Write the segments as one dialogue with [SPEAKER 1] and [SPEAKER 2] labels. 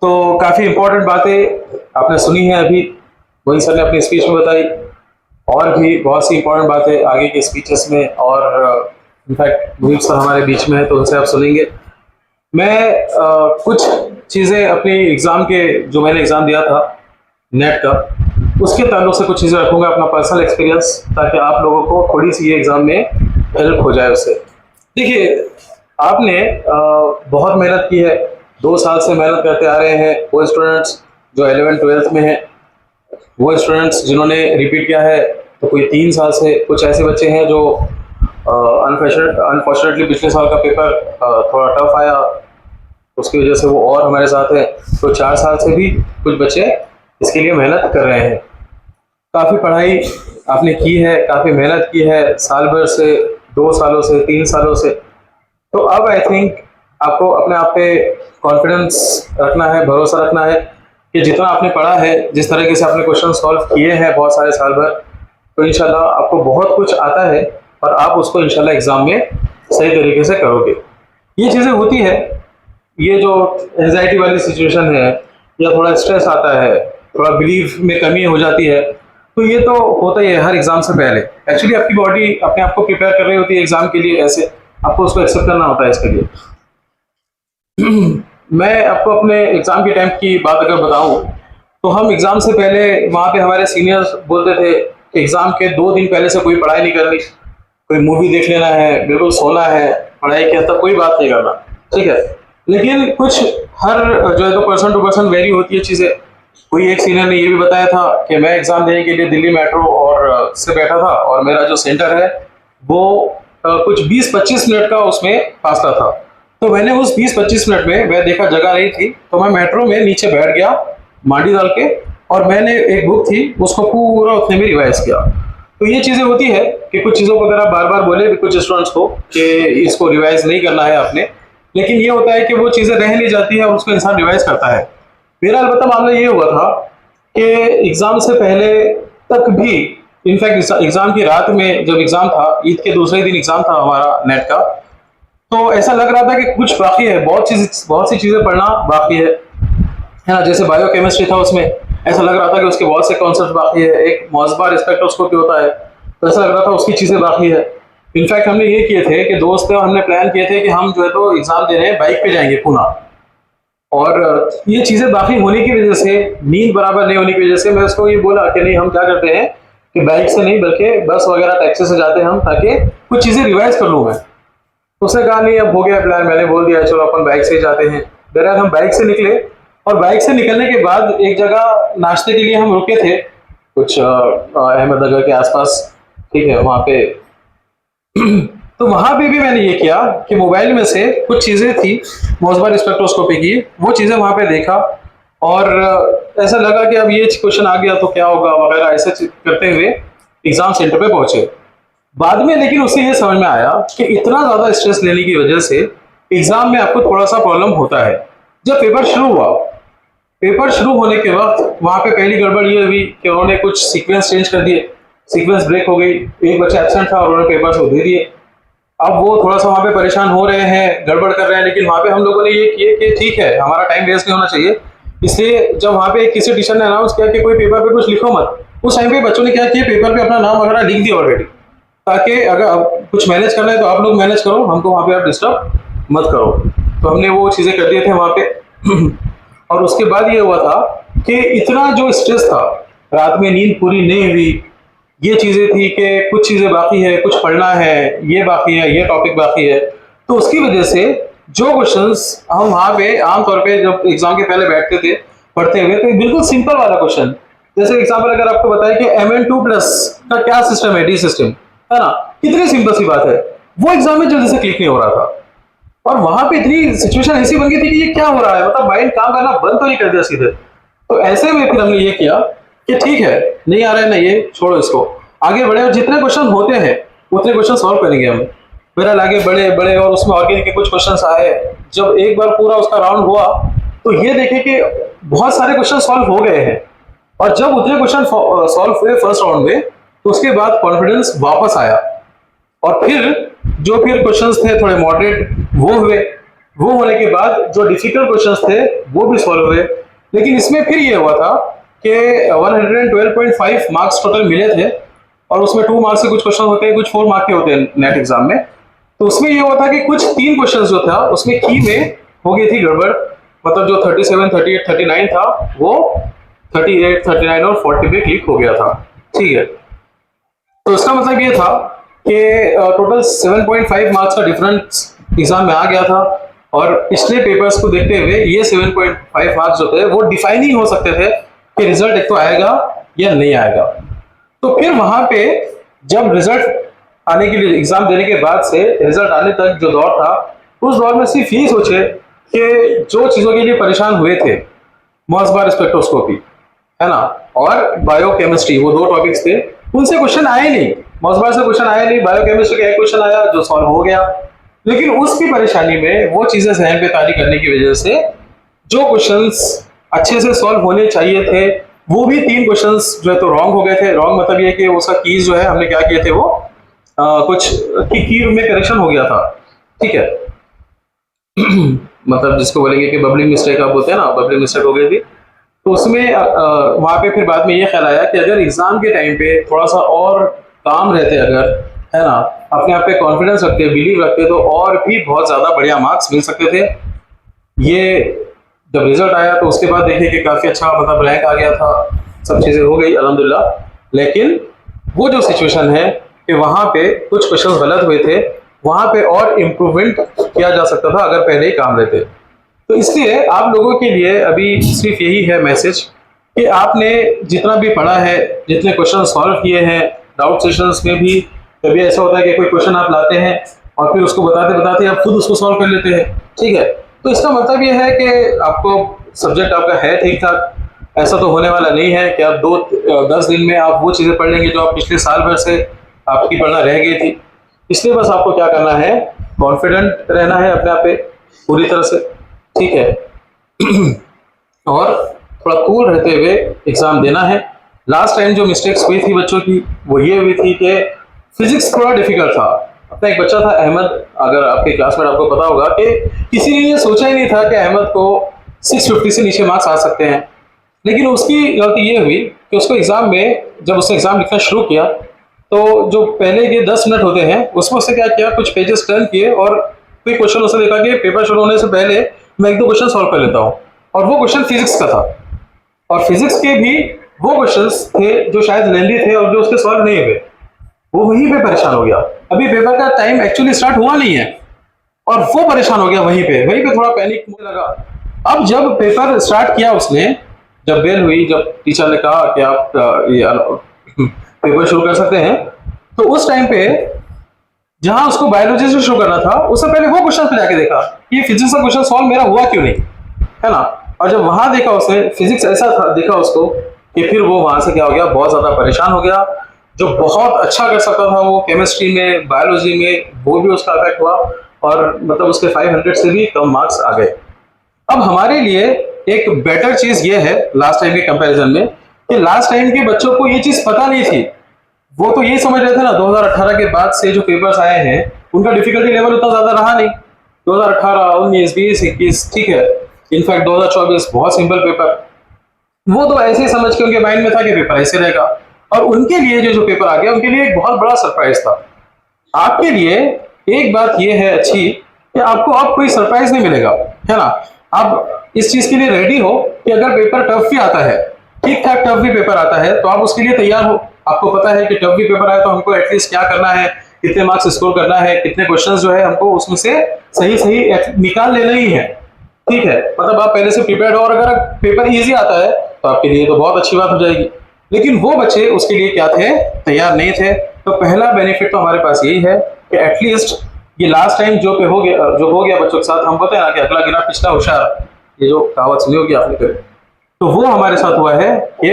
[SPEAKER 1] तो काफ़ी इम्पोर्टेंट बातें आपने सुनी हैं अभी, मोइन सर ने अपनी स्पीच में बताई, और भी बहुत सी इम्पोर्टेंट बातें आगे के स्पीचेस में, और इनफैक्ट मुनीब सर हमारे बीच में है तो उनसे आप सुनेंगे। मैं कुछ चीज़ें अपनी एग्ज़ाम के, जो मैंने एग्ज़ाम दिया था नेट का, उसके ताल्लुक से कुछ चीज़ें रखूँगा, अपना पर्सनल एक्सपीरियंस, ताकि आप लोगों को थोड़ी सी ये एग्ज़ाम में हेल्प हो जाए उससे। देखिए, आपने बहुत मेहनत की है, 2 साल से मेहनत करते आ रहे हैं। वो स्टूडेंट्स जो 11th-12th में हैं, वो स्टूडेंट्स जिन्होंने रिपीट किया है, तो कोई 3 साल से, कुछ ऐसे बच्चे हैं जो अनफॉर्चुनेटली पिछले साल का पेपर थोड़ा टफ आया, उसकी वजह से वो और हमारे साथ है। तो 4 साल से भी कुछ बच्चे इसके लिए मेहनत कर रहे हैं। काफ़ी पढ़ाई आपने की है, काफ़ी मेहनत की है, साल भर से, 2 सालों से, 3 सालों से। तो अब आई थिंक आपको अपने आप पे कॉन्फिडेंस रखना है, भरोसा रखना है कि जितना आपने पढ़ा है, जिस तरीके से आपने क्वेश्चन सॉल्व किए हैं बहुत सारे साल भर, तो इंशाल्लाह आपको बहुत कुछ आता है और आप उसको इंशाल्लाह एग्ज़ाम में सही तरीके से करोगे। ये चीज़ें होती है, ये जो एंजाइटी वाली सिचुएशन है, या थोड़ा स्ट्रेस आता है, थोड़ा बिलीव में कमी हो जाती है, तो ये तो होता ही है हर एग्ज़ाम से पहले। एक्चुअली आपकी बॉडी अपने आप को प्रिपेयर कर रही होती है एग्ज़ाम के लिए, ऐसे आपको उसको एक्सेप्ट करना होता है इसके लिए। मैं आपको अपने एग्ज़ाम के टाइम की बात अगर बताऊं, तो हम एग्ज़ाम से पहले वहाँ पे हमारे सीनियर्स बोलते थे एग्ज़ाम के 2 दिन पहले से कोई पढ़ाई नहीं करनी, कोई मूवी देख लेना है, बिल्कुल सोना है, पढ़ाई के तक कोई बात नहीं करना, ठीक है। लेकिन कुछ हर जो है तो पर्सन टू पर्सन वेरी होती है चीज़ें। कोई एक सीनियर ने ये भी बताया था कि मैं एग्ज़ाम देने के लिए दिल्ली मेट्रो और से बैठा था, और मेरा जो सेंटर है वो कुछ 20-25 मिनट का उसमें फासला था। तो मैंने उस 20-25 मिनट में, मैं देखा जगह नहीं थी, तो मैं मेट्रो में नीचे बैठ गया मांडी डाल के, और मैंने एक बुक थी उसको पूरा उतने में रिवाइज किया। तो ये चीज़ें होती है कि कुछ चीज़ों को अगर आप बार बार बोले भी कुछ स्टूडेंट्स को कि इसको रिवाइज नहीं करना है आपने, लेकिन ये होता है कि वो चीज़ें रह नहीं जाती है और उसको इंसान रिवाइज करता है। मेरा अलबत्ता मामला ये हुआ था कि एग्ज़ाम से पहले तक भी, इनफैक्ट एग्ज़ाम की रात में जब एग्ज़ाम था, ईद के दूसरे दिन एग्ज़ाम था हमारा नेट का, तो ऐसा लग रहा था कि कुछ बाकी है, बहुत सी चीज़ें पढ़ना बाकी है ना। जैसे बायोकेमिस्ट्री था, उसमें ऐसा लग रहा था कि उसके बहुत से कॉन्सेप्ट बाकी है। एक मॉसबार स्पेक्ट्रोस्कोपी होता है, तो ऐसा लग रहा था उसकी चीज़ें बाकी है। इनफैक्ट हमने ये किए थे कि दोस्त थे, हमने प्लान किए थे कि हम जो है तो एग्ज़ाम देने बाइक पे जाएंगे पूना, और ये चीज़ें बाकी होने की वजह से, नींद बराबर नहीं होने की वजह से, मैं उसको ये बोला कि नहीं, हम क्या करते हैं कि बाइक से नहीं बल्कि बस वगैरह टैक्सी से जाते हैं हम, ताकि कुछ चीज़ें रिवाइज कर लूँ मैं। उसने कहा नहीं, अब हो गया प्लान, मैंने बोल दिया चलो अपन बाइक से ही जाते हैं। बहरहाल हम बाइक से निकले, और बाइक से निकलने के बाद एक जगह नाश्ते के लिए हम रुके थे, कुछ अहमदनगर के आसपास, ठीक है, वहाँ पे। तो वहाँ पे भी मैंने ये किया कि मोबाइल में से कुछ चीज़ें थी मॉसबार स्पेक्ट्रोस्कोपी की, वो चीज़ें वहाँ पे देखा, और ऐसा लगा कि अब ये क्वेश्चन आ गया तो क्या होगा वगैरह, ऐसे करते हुए एग्ज़ाम सेंटर पे पहुँचे। बाद में लेकिन उससे ये समझ में आया कि इतना ज़्यादा स्ट्रेस लेने की वजह से एग्ज़ाम में आपको थोड़ा सा प्रॉब्लम होता है। जब पेपर शुरू हुआ, पेपर शुरू होने के वक्त वहाँ पे पहली गड़बड़ ये हुई कि उन्होंने कुछ सीक्वेंस चेंज कर दिए, सीक्वेंस ब्रेक हो गई, एक बच्चा एब्सेंट था और उन्होंने पेपर्स को दे दिए। अब वो थोड़ा सा वहाँ पे परेशान हो रहे हैं, गड़बड़ कर रहे हैं, लेकिन वहाँ पे हम लोगों ने ये किए कि ठीक है, हमारा टाइम वेस्ट नहीं होना चाहिए, इसलिए जब वहाँ पे किसी टीचर ने अनाउंस किया कि कोई पेपर पे कुछ लिखो मत, उस टाइम पे बच्चों ने क्या किया, पेपर पे अपना नाम वगैरह लिख दिया ऑलरेडी, ताकि अगर कुछ मैनेज करना है तो आप लोग मैनेज करो, हमको वहाँ पे आप डिस्टर्ब मत करो। तो हमने वो चीज़ें कर दिए थे वहाँ पे। और उसके बाद ये हुआ था कि इतना जो स्ट्रेस था, रात में नींद पूरी नहीं हुई, ये चीज़ें थी कि कुछ चीज़ें बाकी है, कुछ पढ़ना है, ये बाकी है, ये टॉपिक बाकी है, तो उसकी वजह से जो क्वेश्चंस हम वहाँ पे आमतौर पे जब एग्जाम के पहले बैठते थे पढ़ते हुए, तो बिल्कुल सिंपल वाला क्वेश्चन, जैसे एग्जाम्पल अगर आपको बताए कि Mn2+ का क्या सिस्टम है, डी सिस्टम है ना, कितनी सिंपल सी बात है, वो एग्जाम में जल्दी से क्लिक नहीं हो रहा था। और वहां पे इतनी सिचुएशन ऐसी बन गई थी कि ये क्या हो रहा है, मतलब माइंड काम करना बंद तो नहीं कर दिया सीधे। तो ऐसे में फिर हमने ये किया कि ठीक है, नहीं आ रहा है ना, ये छोड़ो, इसको आगे बढ़े, और जितने क्वेश्चन होते हैं उतने क्वेश्चन सॉल्व करेंगे हम। बहरहाल आगे बढ़े बढ़े और उसमें ऑर्गेनिक के कुछ क्वेश्चन आए। जब एक बार पूरा उसका राउंड हुआ तो ये देखे कि बहुत सारे क्वेश्चन सॉल्व हो गए हैं, और जब उतने क्वेश्चन सॉल्व हुए फर्स्ट राउंड में, तो उसके बाद कॉन्फिडेंस वापस आया, और फिर जो क्वेश्चंस थे थोड़े मॉडरेट वो हुए, वो होने के बाद जो डिफिकल्ट क्वेश्चंस थे वो भी सॉल्व हुए। लेकिन इसमें फिर ये हुआ था कि 112.5 मार्क्स टोटल मिले थे, और उसमें 2 मार्क्स से कुछ क्वेश्चन होते हैं, कुछ 4 मार्क के होते हैं नेट एग्जाम में। तो उसमें ये हुआ था कि कुछ 3 क्वेश्चन जो था उसमें की में हो गई थी गड़बड़, मतलब जो 37, 38, 39 था वो 38, 39 और 40 पे क्लिक हो गया था। ठीक है, तो इसका मतलब ये था कि टोटल 7.5 मार्क्स का डिफरेंस एग्जाम में आ गया था, और पिछले पेपर्स को देखते हुए ये 7.5 मार्क्स जो थे वो डिफाइन ही हो सकते थे कि रिजल्ट एक तो आएगा या नहीं आएगा। तो फिर वहां पे जब रिजल्ट आने के लिए, एग्जाम देने के बाद से रिजल्ट आने तक जो दौर था, उस दौर में सिर्फ यही सोचे कि जो चीजों के लिए परेशान हुए थे, मॉसबार स्पेक्ट्रोस्कोपी है ना, और बायोकेमिस्ट्री, वो 2 टॉपिक्स थे, उनसे क्वेश्चन आए नहीं। मॉसबार से क्वेश्चन आया नहीं, बायोकेमिस्ट्री का एक क्वेश्चन आया जो सॉल्व हो गया। लेकिन उसकी परेशानी में वो चीजें सहन पे तारी करने की वजह से जो क्वेश्चंस अच्छे से सॉल्व होने चाहिए थे वो भी 3 क्वेश्चंस जो है तो रॉन्ग हो गए थे। रॉन्ग मतलब ये कि उसका कीज जो है हमने क्या किए थे, वो कुछ की में करेक्शन हो गया था। ठीक है मतलब जिसको बोलेंगे कि बबलिंग मिस्टेक आप बोलते हैं ना, बबलिंग मिस्टेक हो गई थी। तो उसमें वहां पे फिर बाद में ये ख्याल आया कि अगर एग्जाम के टाइम पे थोड़ा सा और काम रहते, अगर है ना, अपने आप पे कॉन्फिडेंस रखते, बिलीव रखते, तो और भी बहुत ज्यादा बढ़िया मार्क्स मिल सकते थे। ये जब रिजल्ट आया तो उसके बाद देखे कि काफी अच्छा मतलब रैंक आ गया था, सब चीजें हो गई अल्हम्दुलिल्लाह। लेकिन वो जो सिचुएशन है कि वहां पे कुछ क्वेश्चन गलत हुए थे, वहां पे और इम्प्रूवमेंट किया जा सकता था अगर पहले ही काम रहते। तो इसलिए आप लोगों के लिए अभी सिर्फ यही है मैसेज कि आपने जितना भी पढ़ा है, जितने क्वेश्चन सॉल्व किए हैं, डाउट सेशंस में भी कभी ऐसा होता है कि कोई क्वेश्चन आप लाते हैं और फिर उसको बताते बताते आप खुद उसको सॉल्व कर लेते हैं। ठीक है, तो इसका मतलब ये है कि आपको सब्जेक्ट आपका है ठीक ठाक। ऐसा तो होने वाला नहीं है कि आप 10 दिन में आप वो चीज़ें पढ़ लेंगे जो आप पिछले साल भर से आपकी पढ़ना रह गई थी। इसलिए बस आपको क्या करना है, कॉन्फिडेंट रहना है अपने आप पे पूरी तरह से। ठीक है और थोड़ा कूल रहते हुए एग्जाम देना है। लास्ट टाइम जो मिस्टेक्स हुई थी बच्चों की वो ये हुई थी कि फिजिक्स थोड़ा डिफिकल्ट था। अपना एक बच्चा था अहमद, अगर आपके क्लास में आपको पता होगा कि किसी ने ये सोचा ही नहीं था कि अहमद को 650 से नीचे मार्क्स आ सकते हैं। लेकिन उसकी गलती ये हुई कि उसको एग्जाम में, जब उसने एग्जाम लिखना शुरू किया तो जो पहले के 10 मिनट होते हैं उसमें उसने क्या किया, कुछ पेजेस टर्न किए और कोई क्वेश्चन उसने देखा कि पेपर शुरू होने से पहले मैं 1-2 क्वेश्चन सॉल्व कर लेता हूँ, और वो क्वेश्चन फिजिक्स का था। और फिजिक्स के भी वो क्वेश्चंस थे जो शायद लेंदी थे और जो उसके सॉल्व नहीं हुए, वो वहीं पे परेशान हो गया। अभी पेपर का टाइम एक्चुअली स्टार्ट हुआ नहीं है और वो परेशान हो गया वहीं पे थोड़ा पैनिक मुझे लगा। अब जब पेपर स्टार्ट किया उसने, जब बेल हुई, जब टीचर ने कहा कि आप ये पेपर शुरू कर सकते हैं, तो उस टाइम पे जहां उसको बायोलॉजी से शुरू करना था उससे पहले वो क्वेश्चन पे जाके देखा कि फिजिक्स का क्वेश्चन सॉल्व मेरा हुआ क्यों नहीं, है ना। और जब वहां देखा उसने फिजिक्स ऐसा था, देखा उसको कि फिर वो वहां से क्या हो गया, बहुत ज्यादा परेशान हो गया। जो बहुत अच्छा कर सकता था वो केमिस्ट्री में, बायोलॉजी में, वो भी उसका अफेक्ट हुआ और मतलब उसके 500 से भी कम मार्क्स आ गए। अब हमारे लिए एक बेटर चीज ये है लास्ट टाइम के कंपैरिजन में कि लास्ट टाइम के बच्चों को ये चीज पता नहीं थी। वो तो ये समझ रहे थे ना, 2018 के बाद से जो पेपर्स आए हैं उनका डिफिकल्टी लेवल उतना ज्यादा रहा नहीं। 2018, 19, 20, 21 ठीक है, इनफैक्ट 2024 बहुत सिंपल पेपर, वो तो ऐसे ही समझ के उनके माइंड में था कि पेपर ऐसे रहेगा। और उनके लिए जो पेपर आ गया उनके लिए एक बहुत बड़ा सरप्राइज था। आपके लिए एक बात ये है अच्छी कि आपको अब कोई सरप्राइज नहीं मिलेगा, है ना। आप इस चीज के लिए रेडी हो कि अगर पेपर टफ भी आता है, ठीक ठाक टफ भी पेपर आता है, तो आप उसके लिए तैयार हो। आपको पता है कि टफ भी पेपर आए तो हमको एटलीस्ट क्या करना है, कितने मार्क्स स्कोर करना है, कितने क्वेश्चंस जो है हमको उसमें से सही सही निकाल लेना ही है। ठीक है, मतलब आप पहले से प्रिपेयर्ड हो और अगर पेपर इजी आता है तो आपके लिए तो बहुत अच्छी बात हो जाएगी। लेकिन वो बच्चे उसके लिए क्या थे, तैयार नहीं थे। तो पहला बेनिफिट तो हमारे पास यही है कि एटलीस्ट ये लास्ट टाइम जो हो गया बच्चों के साथ, हम बोलते हैं ना कि अगला गिरा पिछला होशियार, ये जो कहावत सुनी होगी आपने कभी, तो वो हमारे साथ हुआ है कि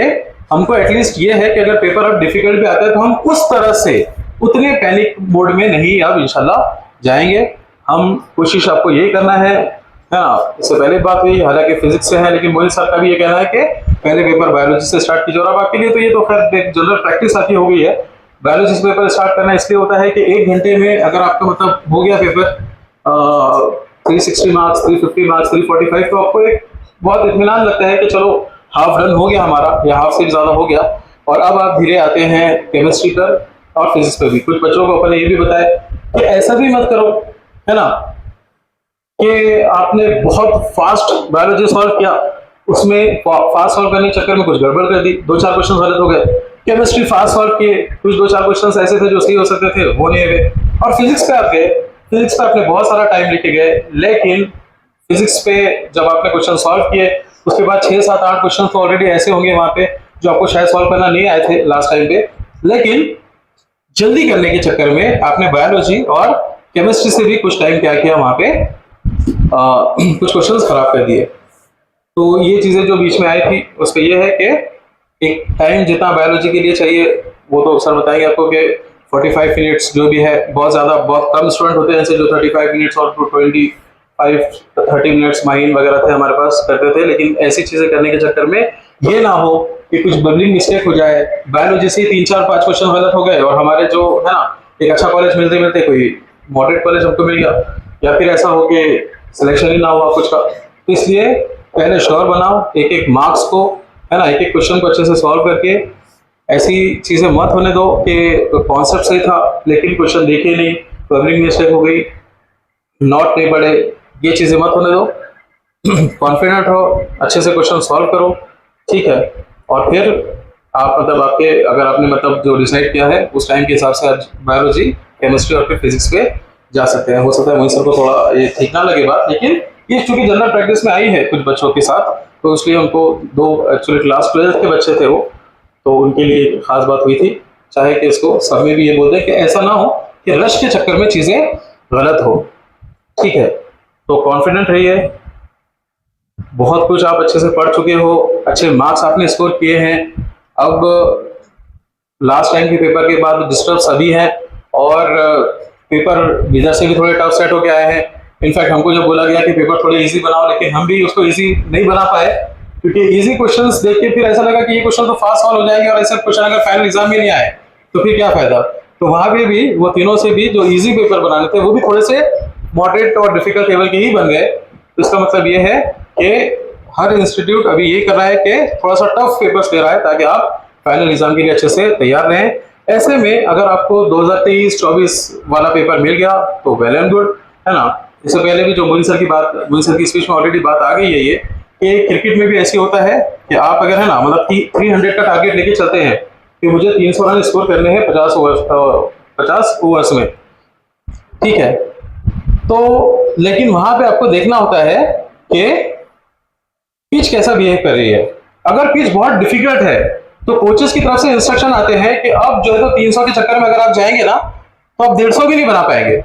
[SPEAKER 1] हमको एटलीस्ट ये है कि अगर पेपर अब डिफिकल्ट भी आता है तो हम उस तरह से उतने पैनिक मोड में नहीं अब इंशाल्लाह जाएंगे। हम कोशिश आपको यही करना है ना। इससे पहले बात हुई हालांकि फिजिक्स से है, लेकिन मोदी साहब का भी ये कहना है कि पहले पेपर बायोलॉजी से स्टार्ट कीजिए। और अब आपके लिए तो ये तो खैर जनरल प्रैक्टिस आपकी हो गई है। बायोलॉजी से पेपर स्टार्ट करना इसलिए होता है कि 1 घंटे में अगर आपका मतलब हो गया पेपर 360 मार्क्स, 350 मार्क्स, 345, तो आपको एक बहुत इत्मीनान लगता है कि चलो हाफ डन हो गया हमारा, या हाफ से भी ज़्यादा हो गया। और अब आप धीरे आते हैं केमिस्ट्री पर और फिजिक्स पर भी। कुछ बच्चों को अपन ये भी बताया कि ऐसा भी मत करो, है ना, कि आपने बहुत फास्ट बायोलॉजी सॉल्व किया, उसमें फास्ट सॉल्व करने के चक्कर में कुछ गड़बड़ कर दी, 2-4 क्वेश्चन गलत हो गए। केमिस्ट्री फास्ट सॉल्व किए, कुछ 2-4 क्वेश्चन ऐसे थे जो सही हो सकते थे, वो नहीं हुए। और फिजिक्स पे आप गए, फिजिक्स पे आपने बहुत सारा टाइम लेके गए, लेकिन फिजिक्स पे जब आपने क्वेश्चन सॉल्व किए उसके बाद 6-7-8 क्वेश्चन तो ऑलरेडी ऐसे होंगे वहां पे जो आपको शायद सॉल्व करना नहीं आए थे लास्ट टाइम पे, लेकिन जल्दी करने के चक्कर में आपने बायोलॉजी और केमिस्ट्री से भी कुछ टाइम क्या किया वहां पे, कुछ क्वेश्चंस खराब कर दिए। तो ये चीजें जो बीच में आई थी उसका ये है कि एक टाइम जितना बायोलॉजी के लिए चाहिए वो तो सर बताएंगे आपको कि 45 मिनट्स जो भी है, बहुत कम स्टूडेंट होते हैं जो 35 मिनट्स और 25-30 मिनट्स माइन वगैरह थे हमारे पास करते थे। लेकिन ऐसी चीजें करने के चक्कर में ये ना हो कि कुछ बबलिंग मिस्टेक हो जाए, बायोलॉजी से 3-4-5 क्वेश्चन गलत हो गए और हमारे जो है ना एक अच्छा कॉलेज मिलते मिलते कोई मॉडरेट कॉलेज हमको मिल गया, या फिर ऐसा हो कि सिलेक्शन ही ना हुआ कुछ का। तो इसलिए पहले श्योर बनाओ एक एक मार्क्स को, है ना, एक एक क्वेश्चन को अच्छे से सॉल्व करके। ऐसी चीजें मत होने दो कि कॉन्सेप्ट सही था लेकिन क्वेश्चन देखे नहीं, बबलिंग मिस्टेक हो गई, नोट नहीं पढ़े, ये चीजें मत होने दो। कॉन्फिडेंट हो, अच्छे से क्वेश्चन सॉल्व करो, ठीक है। और फिर आप मतलब आपके अगर आपने मतलब जो डिसाइड किया है उस टाइम के हिसाब से आप बायोलॉजी, केमिस्ट्री और फिर फिजिक्स पे जा सकते हैं। हो सकता है वहीं सर को थोड़ा ये ठीक ना लगे बात, लेकिन ये चूंकि जनरल प्रैक्टिस में आई है कुछ बच्चों के साथ, तो इसलिए उनको दो एक्चुअली क्लास 12 के बच्चे थे वो, तो उनके लिए खास बात हुई थी। चाहे कि इसको सब में भी ये बोल दें कि ऐसा ना हो कि रश के चक्कर में चीजें गलत हो, ठीक है। तो कॉन्फिडेंट रहिए, बहुत कुछ आप अच्छे से पढ़ चुके हो, अच्छे मार्क्स आपने स्कोर किए हैं। अब लास्ट टाइम के पेपर के बाद डिस्टर्ब सभी हैं और पेपर इधर से भी थोड़े टफ सेट होके आए हैं। इनफैक्ट हमको जब बोला गया कि पेपर थोड़े इजी बनाओ, लेकिन हम भी उसको इजी नहीं बना पाए क्योंकि इजी क्वेश्चंस देख के फिर ऐसा लगा कि ये क्वेश्चन तो फास्ट सॉल्व हो जाएंगे और ऐसे क्वेश्चन अगर फाइनल एग्जाम में नहीं आए तो फिर क्या फायदा। तो वहां पे भी वो तीनों से भी जो इजी पेपर बनाने थे वो भी थोड़े से मॉडरेट और डिफिकल्ट लेवल के ही बन गए। तो इसका मतलब ये है कि हर इंस्टीट्यूट अभी ये कर रहा है कि थोड़ा सा टफ पेपर्स ले रहा है ताकि आप फाइनल एग्जाम के लिए अच्छे से तैयार रहें। ऐसे में अगर आपको 2023-24 वाला पेपर मिल गया तो वेल एंड गुड, है ना। इससे पहले भी जो मोदी सर की स्पीच में ऑलरेडी बात आ गई है ये कि क्रिकेट में भी ऐसे होता है कि आप अगर है ना मतलब 300 का टारगेट लेके चलते हैं कि मुझे 300 रन स्कोर करने हैं 50 ओवर्स में, ठीक है। तो लेकिन वहां पे आपको देखना होता है कि पिच कैसा बिहेव कर रही है। अगर पिच बहुत डिफिकल्ट है तो कोचेस की तरफ से इंस्ट्रक्शन आते हैं कि अब जो है तो 300 के चक्कर में अगर आप जाएंगे ना तो आप 150 भी नहीं बना पाएंगे।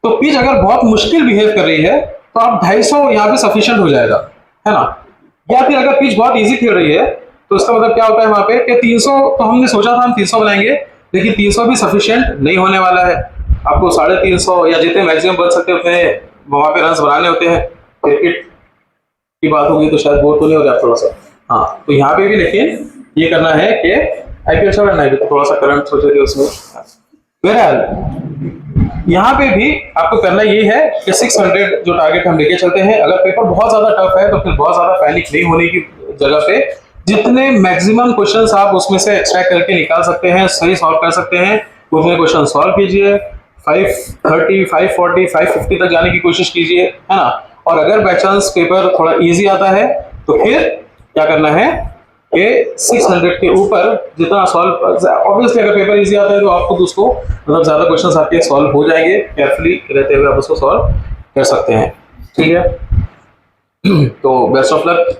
[SPEAKER 1] तो पिच अगर बहुत मुश्किल बिहेव कर रही है तो आप 250 यहाँ पे सफिशिएंट हो जाएगा, है ना। या फिर अगर पिच बहुत इजी खेल रही है तो इसका मतलब क्या होता है वहां पे कि 300 तो हमने सोचा था हम 300 बनाएंगे, लेकिन 300 भी सफिशिएंट नहीं होने वाला है। आपको 350 या जितने मैक्सिमम बन सकते उतने वहां पे रन बनाने होते हैं। क्रिकेट की बात होगी तो शायद बोर तो नहीं हो रहा थोड़ा सा, हाँ। तो यहाँ पे भी लेकिन ये करना है कि आईपीएल चल रहा है तो थोड़ा सा करंट सोचे थे उसमें। बहरहाल यहाँ पे भी आपको करना ये है कि 600 जो टारगेट हम लेके चलते हैं। अगर पेपर बहुत ज्यादा टफ है तो फिर बहुत ज्यादा पैनिक नहीं होने की जगह पे जितने मैक्सिमम क्वेश्चंस आप उसमें से एक्सट्रैक्ट करके निकाल सकते हैं, सही सॉल्व कर सकते हैं, उतने क्वेश्चन सॉल्व कीजिए। 530, 540, 550 तक जाने की कोशिश कीजिए, है ना। और अगर बाई चांस पेपर थोड़ा इजी आता है तो फिर क्या करना है कि 600 के ऊपर जितना सॉल्व, ऑब्वियसली अगर पेपर इजी आता है तो आपको उसको मतलब ज्यादा क्वेश्चंस आपके सॉल्व हो जाएंगे, केयरफुली रहते हुए आप उसको सॉल्व कर सकते हैं, ठीक है। तो बेस्ट ऑफ लक।